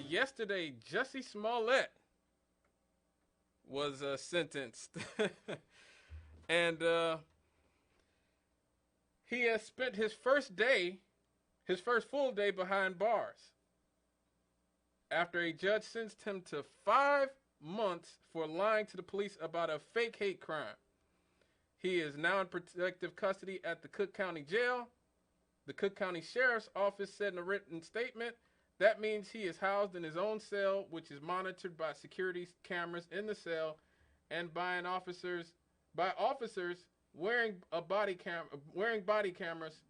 Yesterday, Jussie Smollett was sentenced, and he has spent his first full day behind bars, after a judge sentenced him to 5 months for lying to the police about a fake hate crime. He is now in protective custody at the Cook County Jail. The Cook County Sheriff's Office said in a written statement, that means he is housed in his own cell, which is monitored by security cameras in the cell and by officers wearing body cameras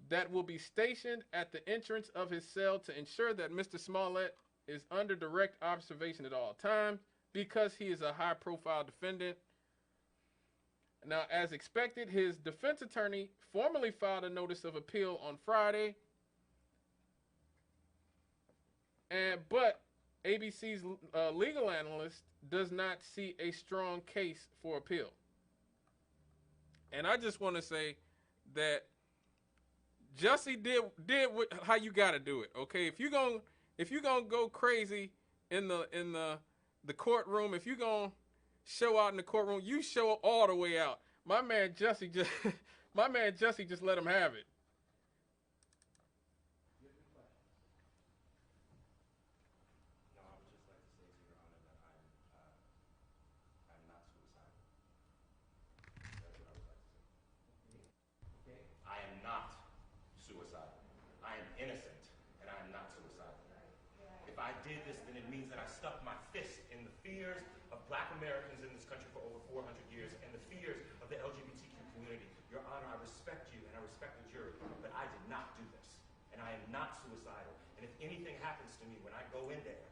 that will be stationed at the entrance of his cell to ensure that Mr. Smollett is under direct observation at all times because he is a high-profile defendant. Now, as expected, his defense attorney formally filed a notice of appeal on Friday. But ABC's legal analyst does not see a strong case for appeal. And I just want to say that Jussie did how you got to do it. Okay, if you're gonna go crazy in the courtroom, if you're gonna show out in the courtroom, you show all the way out. My man Jussie just let him have it. I am not suicidal. I am innocent, and I am not suicidal. If I did this, then it means that I stuck my fist in the fears of Black Americans in this country for over 400 years and the fears of the LGBTQ community. Your Honor, I respect you and I respect the jury, but I did not do this. And I am not suicidal. And if anything happens to me when I go in there,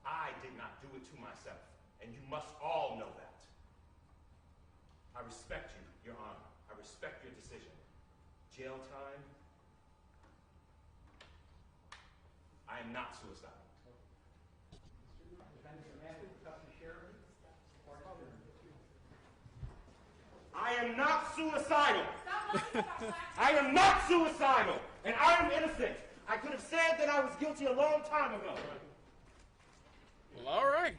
I did not do it to myself. And you must all know that. I respect you, Your Honor. I respect your decision. Jail time, I am not suicidal. I am not suicidal. I am not suicidal, and I am innocent. I could have said that I was guilty a long time ago. Well, all right.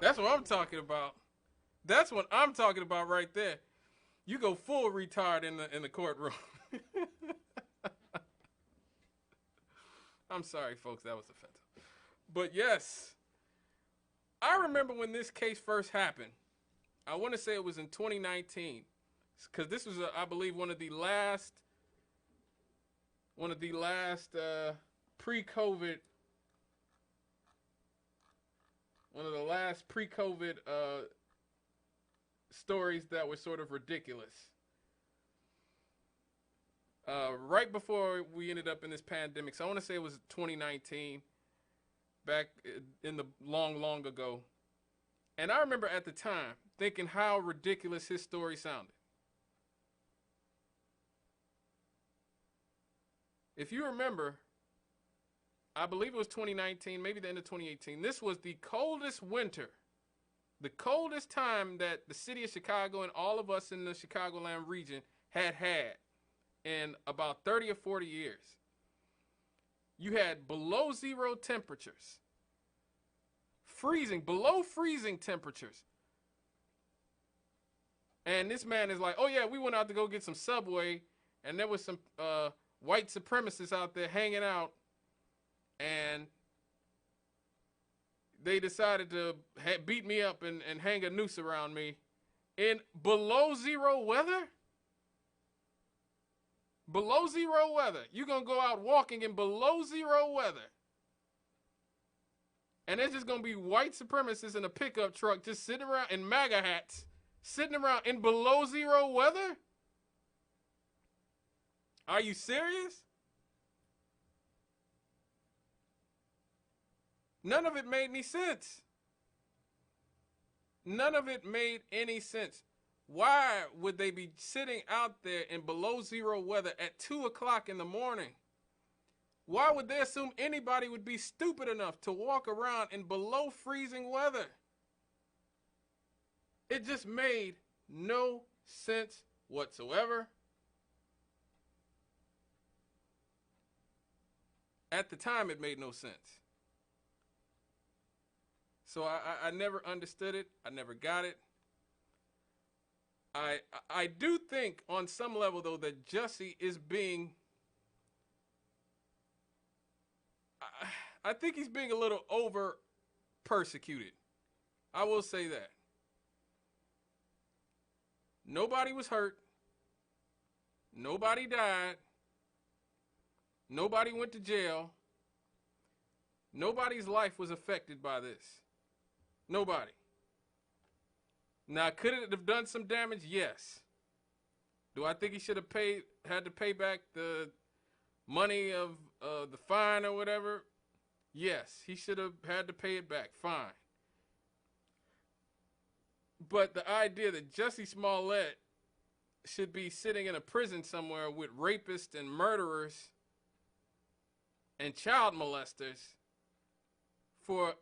That's what I'm talking about. That's what I'm talking about right there. You go full retard in the courtroom. I'm sorry, folks, that was offensive. But yes, I remember when this case first happened. I want to say it was in 2019, because this was, I believe, one of the last pre-COVID stories that were sort of ridiculous. Right before we ended up in this pandemic, so I want to say it was 2019, back in the long ago. And I remember at the time thinking how ridiculous his story sounded. If you remember, I believe it was 2019, maybe the end of 2018. This was the coldest winter, the coldest time that the city of Chicago and all of us in the Chicagoland region had in about 30 or 40 years. You had below zero temperatures, below freezing temperatures. And this man is like, oh yeah, we went out to go get some Subway, and there was some white supremacists out there hanging out, and they decided to beat me up and hang a noose around me in below zero weather? Below zero weather. You're going to go out walking in below zero weather. And there's just going to be white supremacists in a pickup truck just sitting around in MAGA hats, sitting around in below zero weather? Are you serious? None of it made any sense. None of it made any sense. Why would they be sitting out there in below zero weather at 2 o'clock in the morning? Why would they assume anybody would be stupid enough to walk around in below freezing weather? It just made no sense whatsoever. At the time, it made no sense. So I never understood it. I never got it. I do think on some level though that Jussie is being I think he's being a little over persecuted. I will say that. Nobody was hurt. Nobody died. Nobody went to jail. Nobody's life was affected by this. Nobody. Now, could it have done some damage? Yes. Do I think he should have had to pay back the money of the fine or whatever? Yes, he should have had to pay it back. Fine. But the idea that Jussie Smollett should be sitting in a prison somewhere with rapists and murderers and child molesters for,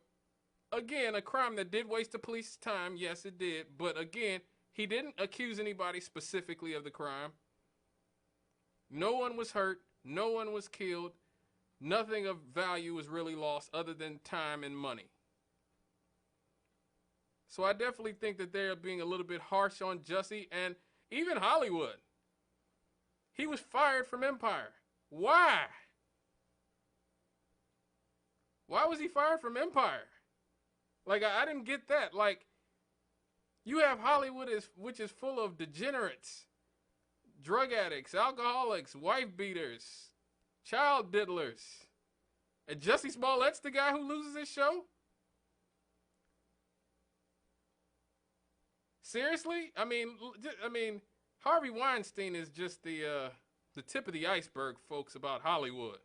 again, a crime that did waste the police's time. Yes, it did. But again, he didn't accuse anybody specifically of the crime. No one was hurt. No one was killed. Nothing of value was really lost other than time and money. So I definitely think that they're being a little bit harsh on Jussie and even Hollywood. He was fired from Empire. Why? Why was he fired from Empire? Like, I didn't get that. Like, you have Hollywood, which is full of degenerates, drug addicts, alcoholics, wife beaters, child diddlers. And Jussie Smollett's the guy who loses his show? Seriously? I mean, Harvey Weinstein is just the tip of the iceberg, folks, about Hollywood.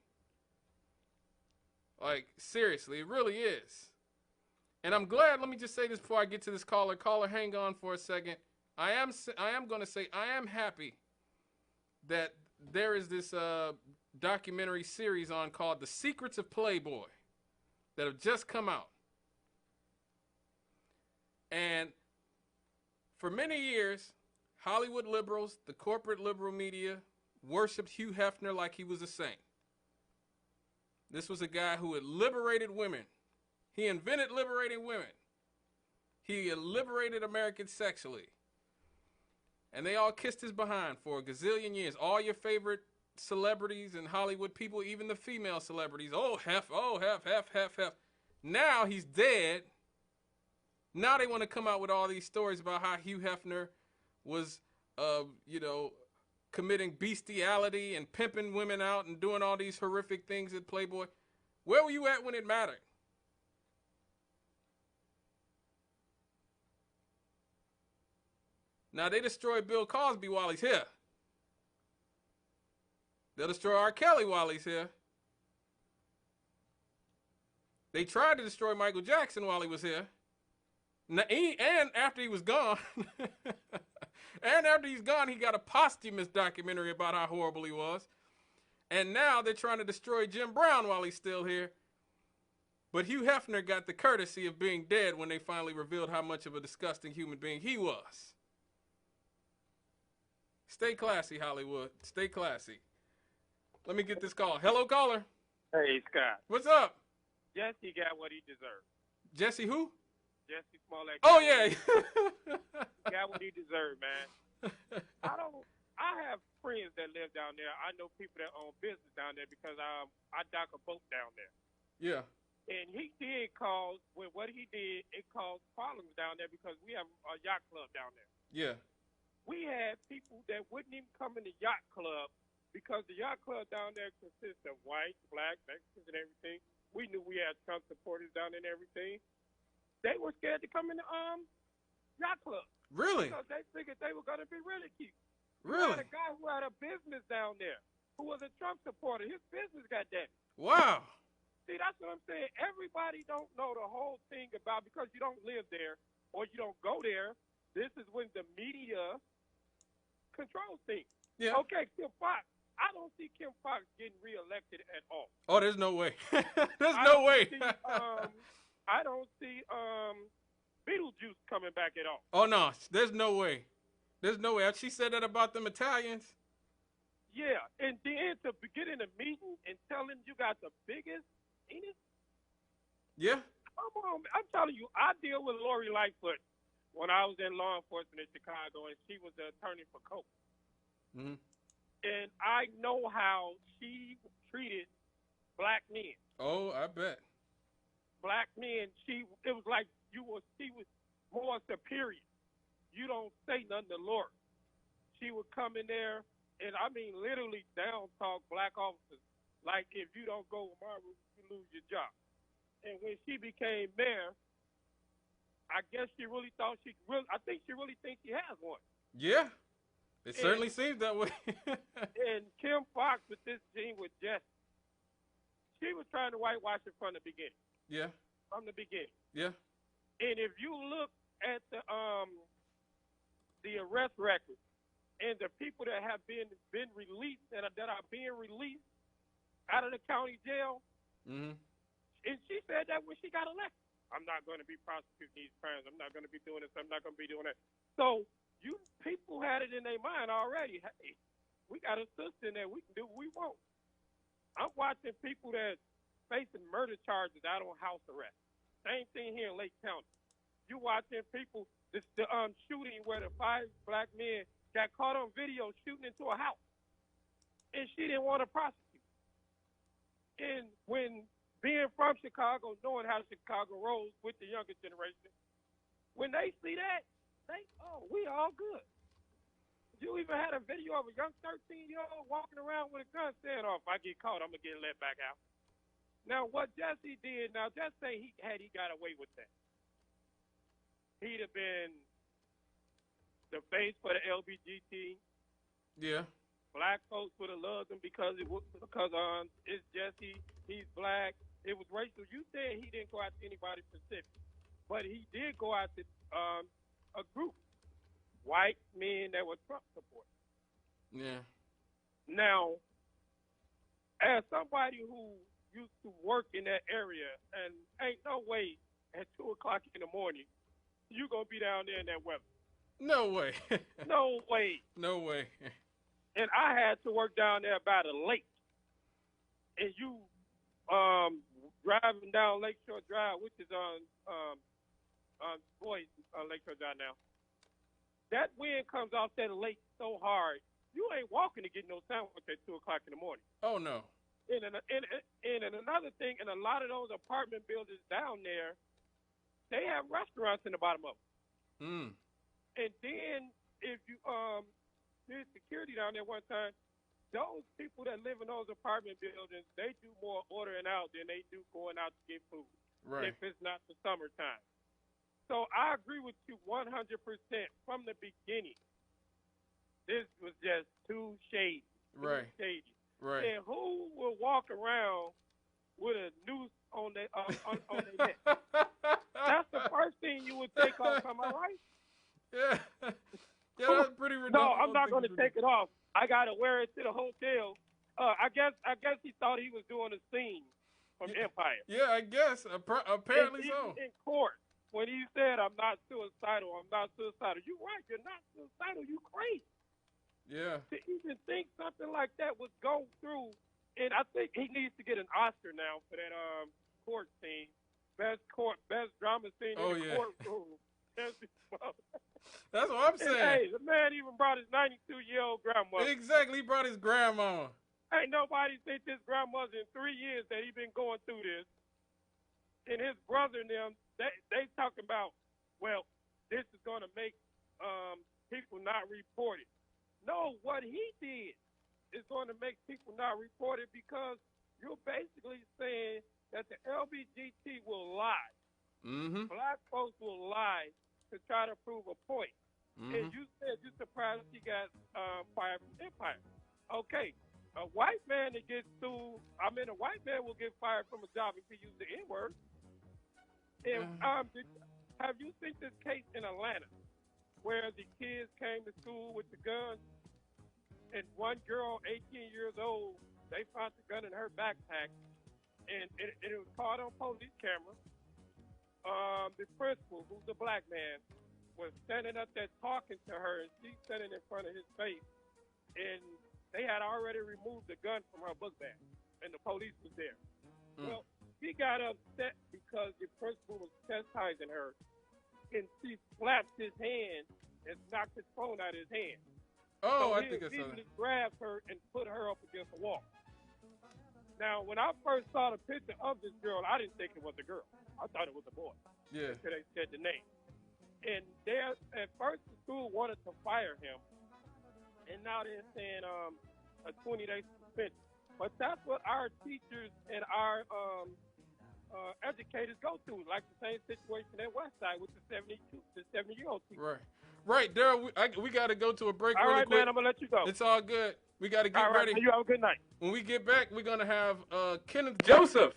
Like, seriously, it really is. And I'm glad, let me just say this before I get to this caller. Caller, hang on for a second. I am going to say I am happy that there is this documentary series on called The Secrets of Playboy that have just come out. And for many years, Hollywood liberals, the corporate liberal media, worshipped Hugh Hefner like he was a saint. This was a guy who had liberated women. He invented liberating women. He liberated Americans sexually. And they all kissed his behind for a gazillion years. All your favorite celebrities and Hollywood people, even the female celebrities. Oh, Hef. Now he's dead. Now they want to come out with all these stories about how Hugh Hefner was, committing bestiality and pimping women out and doing all these horrific things at Playboy. Where were you at when it mattered? Now, they destroyed Bill Cosby while he's here. They'll destroy R. Kelly while he's here. They tried to destroy Michael Jackson while he was here. And after he was gone, he got a posthumous documentary about how horrible he was. And now they're trying to destroy Jim Brown while he's still here. But Hugh Hefner got the courtesy of being dead when they finally revealed how much of a disgusting human being he was. Stay classy, Hollywood. Stay classy. Let me get this call. Hello, caller. Hey, Scott. What's up? Jussie got what he deserved. Jussie who? Jussie Smollett. Oh, yeah. Got what he deserved, man. I have friends that live down there. I know people that own business down there because I dock a boat down there. Yeah. And he did cause, with what he did, it caused problems down there because we have a yacht club down there. Yeah. We had people that wouldn't even come in the yacht club because the yacht club down there consists of white, black, Mexicans, and everything. We knew we had Trump supporters down there and everything. They were scared to come in the yacht club. Really? Because they figured they were going to be ridiculed. Really? We had a guy who had a business down there who was a Trump supporter. His business got damaged. Wow. See, that's what I'm saying. Everybody don't know the whole thing about, because you don't live there or you don't go there. This is when the media controls things. Yeah. Okay, Kim Fox. I don't see Kim Fox getting reelected at all. Oh, there's no way. There's no way. I don't see Beetlejuice coming back at all. Oh, no. There's no way. There's no way. She said that about them Italians. Yeah, and then to get in a meeting and tell him you got the biggest penis. Yeah. Come on, I'm telling you, I deal with Lori Lightfoot when I was in law enforcement in Chicago, and she was the attorney for Coke. Mm-hmm. And I know how she treated black men. Oh, I bet. Black men, it was like she was more superior. You don't say nothing to Lori. She would come in there and I mean literally down talk black officers. Like if you don't go with my rules, you lose your job. And when she became mayor, I guess she really thought I think she really thinks she has one. Yeah. It certainly seems that way. And Kim Fox with this gene with Jussie, she was trying to whitewash it from the beginning. Yeah. From the beginning. Yeah. And if you look at the arrest records and the people that have been released that are being released out of the county jail, mm-hmm. and she said that when she got elected, I'm not going to be prosecuting these crimes. I'm not going to be doing this. I'm not going to be doing that. So you people had it in their mind already. Hey, we got a system that we can do what we want. I'm watching people that facing murder charges out on house arrest. Same thing here in Lake County. You watching people, the shooting where the 5 black men got caught on video shooting into a house, and she didn't want to prosecute. And when being from Chicago, knowing how Chicago rolls with the younger generation, when they see that, we all good. You even had a video of a young 13-year-old walking around with a gun saying, if I get caught, I'm going to get let back out. Now, what Jussie did, just say he got away with that. He'd have been the face for the LGBT. Yeah. Black folks would have loved him because it's Jussie, he's black. It was racial. You said he didn't go out to anybody specific, but he did go out to a group, white men that were Trump supporters. Yeah. Now, as somebody who used to work in that area, and ain't no way at 2 o'clock in the morning you gonna be down there in that weather. No way. No way. No way. And I had to work down there by the lake. And you driving down Lakeshore Drive, which is on Lakeshore Drive now. That wind comes off that lake so hard, you ain't walking to get no sandwich at 2 o'clock in the morning. Oh no. And another thing, in a lot of those apartment buildings down there, they have restaurants in the bottom of them. And then if you did security down there one time, those people that live in those apartment buildings, they do more ordering out than they do going out to get food. Right. If it's not the summertime. So I agree with you 100% from the beginning. This was just too shady. Right. Too shady. Right. And who will walk around with a noose on their neck? That's the first thing you would take off. Am I right? Yeah. Yeah, that's pretty ridiculous. No, I'm not going to take it off. I got to wear it to the hotel. I guess he thought he was doing a scene from Empire. Yeah, I guess. Apparently so. In court, when he said, I'm not suicidal, you're right, you're not suicidal, you crazy. Yeah. To even think something like that would go through, and I think he needs to get an Oscar now for that court scene. Best drama scene in the courtroom. That's what I'm saying. And, hey, the man even brought his 92-year-old grandmother. Exactly, he brought his grandma. Ain't nobody think this grandmother in 3 years that he been going through this. And his brother and them, they talking about, well, this is going to make people not report it. No, what he did is going to make people not report it because you're basically saying that the LGBT will lie. Mm-hmm. Black folks will lie to try to prove a point. Mm-hmm. And you said you're surprised he got fired from Empire. Okay, a white man that gets sued, a white man will get fired from a job if he uses the N-word. And have you seen this case in Atlanta where the kids came to school with the guns and one girl, 18 years old, they found the gun in her backpack and it was caught on police camera. The principal, who's a black man, was standing up there talking to her, and she's standing in front of his face. And they had already removed the gun from her book bag, and the police was there. Well, he got upset because the principal was chastising her, and she slapped his hand and knocked his phone out of his hand. Oh, So I he think I saw immediately that. grabbed her and put her up against the wall. Now, when I first saw the picture of this girl, I didn't think it was a girl. I thought it was a boy. Yeah. Until they said the name. And at first, the school wanted to fire him, and now they're saying a 20-day suspension. But that's what our teachers and our educators go through, like the same situation at Westside with the 70-year-old teacher. Right, Daryl. We got to go to a break All really right, quick. man, I'm gonna let you go. It's all good. We got to get all right, ready. man, you have a good night. When we get back, we're gonna have Kenneth Joseph